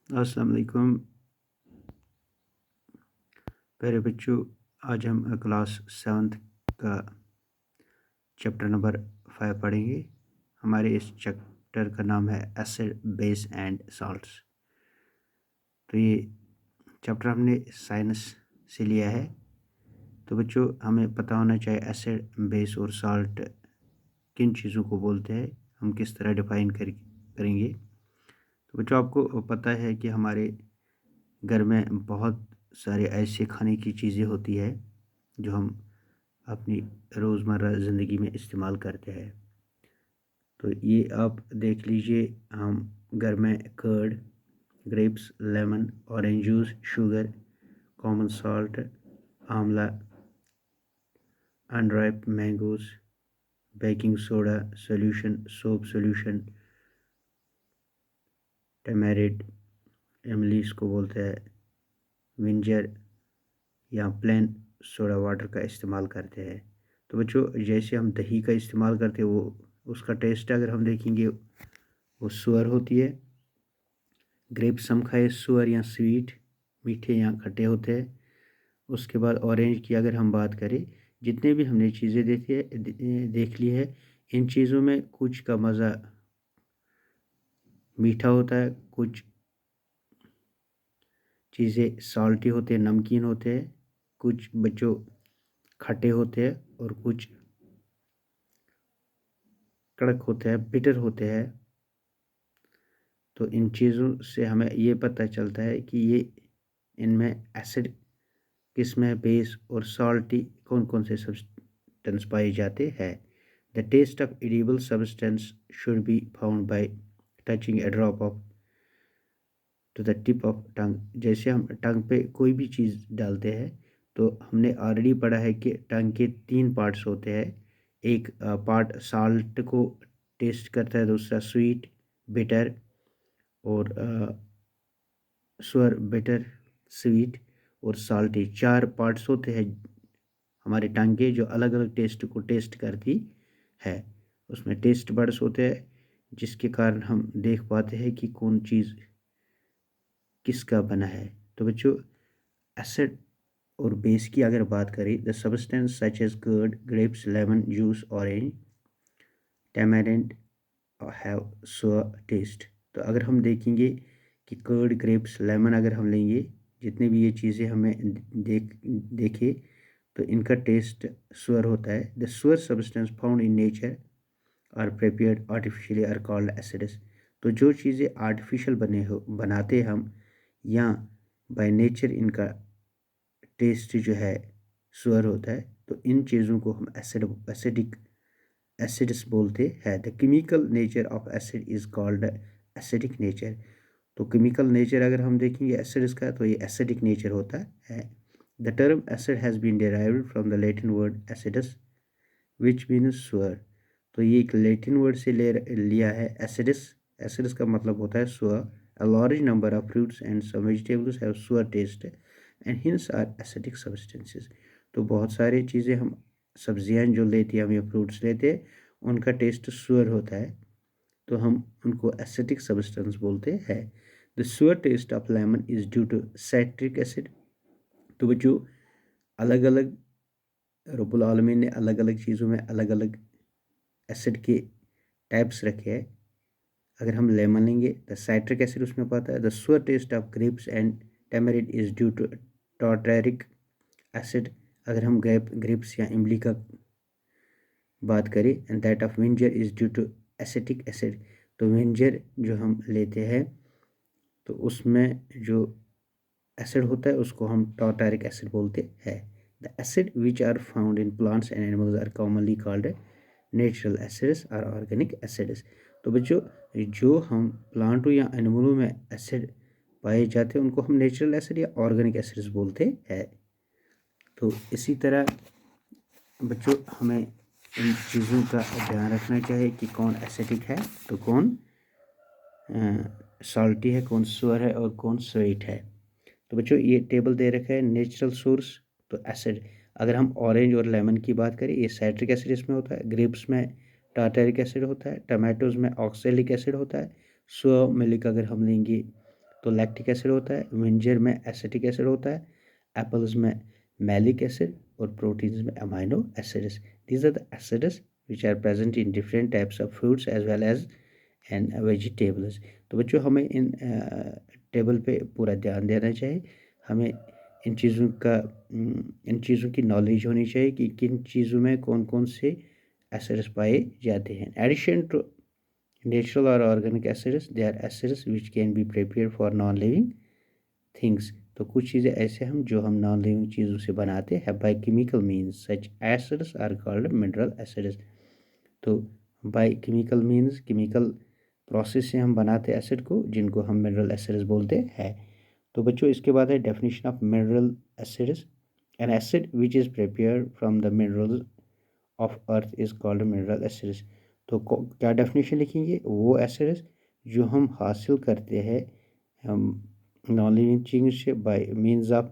अस्सलाम वालेकुम प्यारे बच्चों। आज हम क्लास 7th का चैप्टर नंबर 5 पढ़ेंगे। हमारे इस चैप्टर का नाम है एसिड बेस एंड साल्ट्स। तो ये चैप्टर हमने साइंस से लिया है। तो बच्चों, हमें पता होना चाहिए एसिड बेस और साल्ट किन चीज़ों को बोलते हैं, हम किस तरह डिफ़ाइन करेंगे। तो बच्चों, आपको पता है कि हमारे घर में बहुत सारे ऐसे खाने की चीज़ें होती है जो हम अपनी रोज़मर्रा ज़िंदगी में इस्तेमाल करते हैं। तो ये आप देख लीजिए, हम घर में curd, grapes, lemon, orange juice, sugar, common salt, आंवला, unripe mangoes, baking soda solution, soap solution, tamarind, इमली इसको बोलते हैं, विंजर या प्लेन सोडा वाटर का इस्तेमाल करते हैं। तो बच्चों, जैसे हम दही का इस्तेमाल करते हैं, वो उसका टेस्ट अगर हम देखेंगे वो सुअर होती है। ग्रेप्स हम खाए, सुअर या स्वीट, मीठे या खट्टे होते हैं। उसके बाद ऑरेंज की अगर हम बात करें, जितने भी हमने चीज़ें देख ली है, इन चीज़ों में कुछ का मज़ा मीठा होता है, कुछ चीज़ें सॉल्टी होते हैं, नमकीन होते हैं, कुछ बच्चों खट्टे होते हैं और कुछ कड़क होते हैं, बिटर होते हैं। तो इन चीज़ों से हमें ये पता चलता है कि ये इनमें एसिड किस में, बेस और सॉल्टी कौन कौन से सब्सटेंस पाए जाते हैं। The taste of edible substance should be found by touching a drop of to the tip of tongue. जैसे हम टंग पे कोई भी चीज़ डालते हैं, तो हमने ऑलरेडी पढ़ा है कि टंग के 3 पार्ट्स होते हैं। एक पार्ट साल्ट को टेस्ट करता है, दूसरा स्वीट, बिटर और स्वर, बिटर, स्वीट और साल्टी। 4 पार्ट्स होते हैं हमारे टंग के, जो अलग अलग टेस्ट को टेस्ट करती है। उसमें टेस्ट बड्स होते हैं जिसके कारण हम देख पाते हैं कि कौन चीज़ किसका बना है। तो बच्चों, एसिड और बेस की अगर बात करें, the substance such as curd, grapes, lemon juice, orange, tamarind have sour taste. तो अगर हम देखेंगे कि कर्ड, ग्रेप्स, लेमन अगर हम लेंगे, जितने भी ये चीज़ें हमें देखे, तो इनका टेस्ट स्वर होता है। The sour substance found in nature are prepared artificially are called acids. तो जो चीज़ें आर्टिफिशियल बनाते हम या बाय नेचर, इनका टेस्ट जो है स्वर होता है। तो इन चीज़ों को हम एसिड्स बोलते हैं। The chemical nature of acid is called acidic nature. तो केमिकल नेचर अगर हम देखेंगे एसिड्स का, तो ये एसिडिक नेचर होता है। The term acid has been derived from the Latin word acidus which means sour. तो ये एक लैटिन वर्ड से लिया है एसिडस। एसिडस का मतलब होता है sour. A large number of fruits and some vegetables have sour taste and hence are acidic substances. तो बहुत सारी चीज़ें हम सब्जियां जो लेते हैं, हम ये फ्रूट्स लेते हैं, उनका टेस्ट स्वर होता है, तो हम उनको एसिडिक सब्सटेंस बोलते हैं। The sour taste of lemon is due to citric acid. तो बच्चों, अलग अलग रब्बुल आलमीन ने अलग अलग चीज़ों में अलग अलग एसिड के टाइप्स रखे हैं। अगर हम लेमन लेंगे, द साइट्रिक एसिड उसमें पाता है। The sour taste of grapes and tamarind is due to tartaric acid. अगर हम ग्रेप्स या इमली का बात करें, and that of vinegar is due to acetic acid. तो विंजर जो हम लेते हैं, तो उसमें जो एसिड होता है उसको हम टार्टरिक एसिड बोलते हैं। The acid which are found in plants and animals are commonly called natural acids और ऑर्गेनिक एसिड्स। तो बच्चों, जो हम प्लांटों या एनिमलों में एसिड पाए जाते हैं, उनको हम नेचुरल एसिड या ऑर्गेनिक एसिड्स बोलते हैं। तो इसी तरह बच्चों, हमें इन चीज़ों का ध्यान रखना चाहिए कि कौन एसिडिक है तो कौन सॉल्टी है, कौन स्वर है और कौन स्वीट है। तो बच्चों, ये टेबल दे रखा है नेचुरल सोर्स। तो एसिड, अगर हम ऑरेंज और लेमन की बात करें, ये साइट्रिक एसिड इसमें होता है। ग्रेप्स में टार्टरिक एसिड होता है। टमाटोज़ में ऑक्सैलिक एसिड होता है। सो मिल्क अगर हम लेंगे, तो लैक्टिक एसिड होता है, विंजर में एसिटिक एसिड होता है, एप्पल्स में मैलिक एसिड और प्रोटीन्स में amino acids. These are the acids which are present in different types of fruits as well as and vegetables. तो बच्चों हमें इन टेबल पे पूरा ध्यान देना चाहिए, हमें इन चीज़ों की नॉलेज होनी चाहिए कि किन चीज़ों में कौन कौन से एसिड्स पाए जाते हैं। एडिशन टू नेचुरल और organic acids, they are acids which can be prepare for non living things. तो कुछ चीज़ें ऐसे हम जो हम नॉन लिविंग चीज़ों से बनाते हैं by chemical means, such acids are called mineral acids. तो by chemical means chemical process से हम बनाते हैं एसिड को, जिनको हम मिनरल एसिड्स बोलते हैं। तो बच्चों इसके बाद है definition of mineral acids. N acid which is prepared from the minerals of earth is called mineral acids. तो क्या डेफिनेशन लिखेंगे, वो एसिड्स जो हम हासिल करते हैं हम नॉन लिविंग चीज़ से bye means of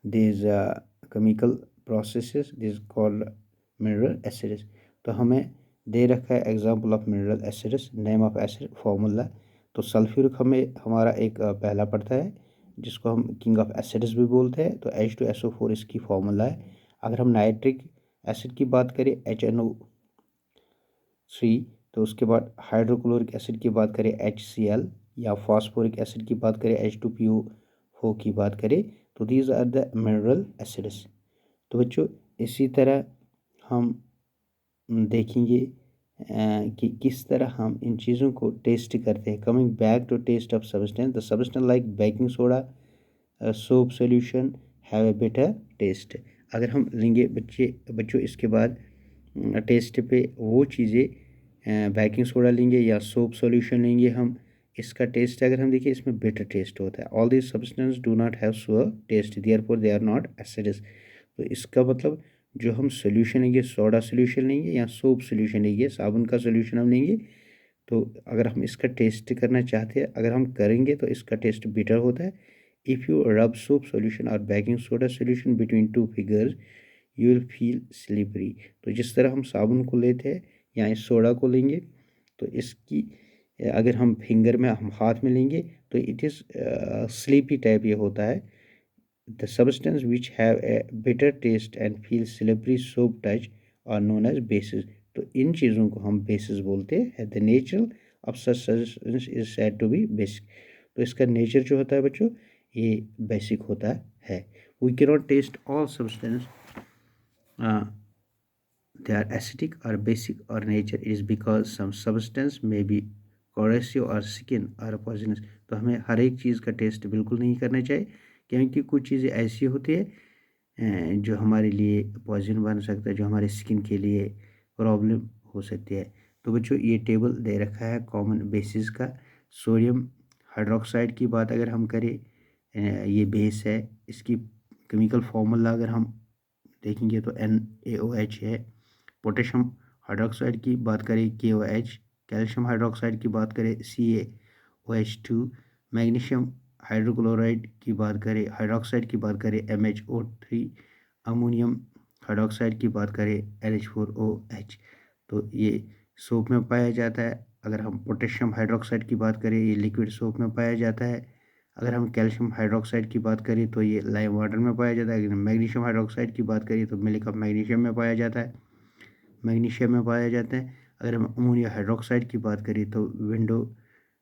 this chemical processes this called mineral acids. तो हमें दे रखा है example of mineral acids, name of acid, formula. तो सल्फ्यूरिक हमें हमारा एक पहला पड़ता है जिसको हम किंग ऑफ एसिड्स भी बोलते हैं। तो H2SO4 इसकी फार्मूला है। अगर हम नाइट्रिक एसिड की बात करें HNO3, तो उसके बाद हाइड्रोक्लोरिक एसिड की बात करें HCl, या फास्फोरिक एसिड की बात करें H2PO4 की बात करें, तो these are the mineral acids. तो बच्चों इसी तरह हम देखेंगे कि किस तरह हम इन चीज़ों को टेस्ट करते हैं। Coming back to taste of substance, the substance like baking soda, soap solution have a bitter taste. अगर हम लेंगे बच्चों इसके बाद टेस्ट पे वो चीज़ें बेकिंग सोडा लेंगे या सोप सॉल्यूशन लेंगे हम, इसका टेस्ट अगर हम देखिए इसमें बेटर टेस्ट होता है। All this substance do not have sour taste, therefore they are not acids. तो इसका मतलब जो हम सोल्यूशन लेंगे, सोडा सोल्यूशन लेंगे या सोप सोल्यूशन लेंगे, साबुन का सोल्यूशन हम लेंगे, तो अगर हम इसका टेस्ट करना चाहते हैं, अगर हम करेंगे तो इसका टेस्ट बेटर होता है। If you rub soap solution और baking soda solution between two fingers you will feel slippery. तो जिस तरह हम साबुन को लेते हैं या इस सोडा को लेंगे, तो इसकी अगर हम फिंगर में हम हाथ में लेंगे तो इट इज़ स्लीपी टाइप ये होता है। The substance which have a bitter taste and feel slippery soap touch are known as bases. तो इन चीज़ों को हम बेसिस बोलते हैं। The nature of such substance is said to be basic. तो इसका नेचर जो होता है बच्चों ये बेसिक होता है। We can not taste all substance they are acidic or basic or nature, it is because some substance may be corrosive or skin or poisonous। तो हमें हर एक चीज़ का टेस्ट बिल्कुल नहीं करना चाहिए, क्योंकि कुछ चीज़ें ऐसी होती है जो हमारे लिए पॉइजन बन सकता है, जो हमारे स्किन के लिए प्रॉब्लम हो सकती है। तो बच्चों ये टेबल दे रखा है कॉमन बेसिस का। सोडियम हाइड्रोक्साइड की बात अगर हम करें, ये बेस है, इसकी केमिकल फार्मूला अगर हम देखेंगे तो NaOH है। पोटेशियम हाइड्रोक्साइड की बात करें KOH, कैल्शियम हाइड्रोक्साइड की बात करें CaOH2, मैग्नीशियम हाइड्रोक्लोराइड की बात करें हाइड्रोक्साइड की बात करें MHO3, अमोनियम हाइड्रोक्साइड की बात करें NH4OH। तो ये सोप में पाया जाता है। अगर हम पोटेशियम हाइड्रोक्साइड की बात करें ये लिक्विड सोप में पाया जाता है। अगर हम कैल्शियम हाइड्रोक्साइड की बात करें तो ये लाइम वाटर में पाया जाता है। अगर मैग्नीशियम हाइड्रोक्साइड की बात करें तो मिल्क ऑफ मैग्नीशियम में पाया जाता है, मैग्नीशियम में पाया जाता है। अगर हम अमोनिया हाइड्रोक्साइड की बात करें तो विंडो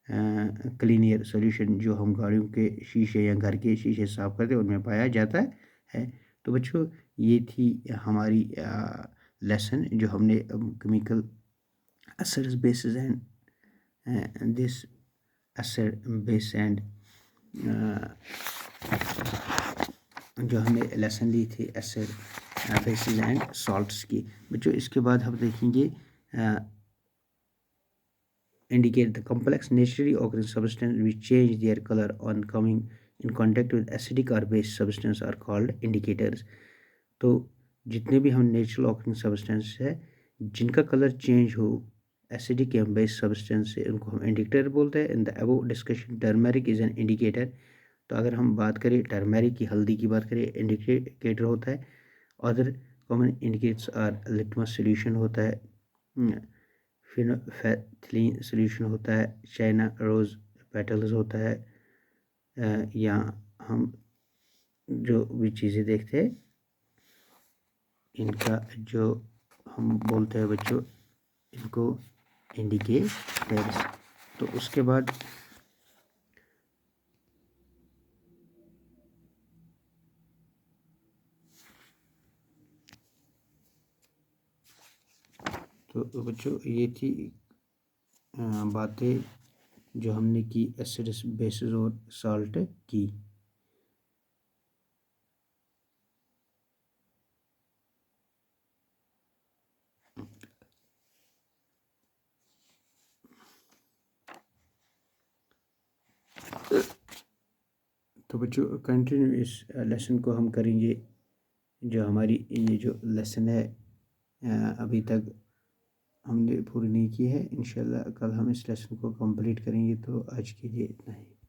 क्लीनियर सॉल्यूशन जो हम गाड़ियों के शीशे या घर के शीशे साफ करते हैं उनमें पाया जाता है। तो बच्चों ये थी हमारी लेसन जो हमने chemical acids bases and this acid base and जो हमने लेसन ली थी एसिड बेसिस एंड सॉल्ट्स की। बच्चों इसके बाद हम देखेंगे indicate the complex naturally occurring substance which change their color on coming in contact with acidic or base substance are called indicators। तो जितने भी हम नेचुरल ऑकरिंग सब्सटेंस है जिनका कलर चेंज हो एसिडिक या बेस सब्सटेंस से, उनको हम इंडिकेटर बोलते हैं। In the above discussion turmeric is an indicator. तो अगर हम बात करें टर्मरिक की, हल्दी की बात करें, इंडिकेटर होता है। Other common indicators are litmus solution होता है, फिनोल्फेथिलीन सोल्यूशन होता है, चाइना रोज़ पेटल्स होता है, या हम जो भी चीज़ें देखते हैं इनका जो हम बोलते हैं बच्चों इनको इंडिकेटर्स। तो उसके बाद तो बच्चों ये थी बातें जो हमने की एसिड्स, बेसिस और साल्ट की। तो बच्चों कंटिन्यू इस लेसन को हम करेंगे। जो हमारी ये जो लेसन है अभी तक हमने पूरी नहीं की है, इंशाल्लाह कल हम इस लेसन को कंप्लीट करेंगे। तो आज के लिए इतना ही।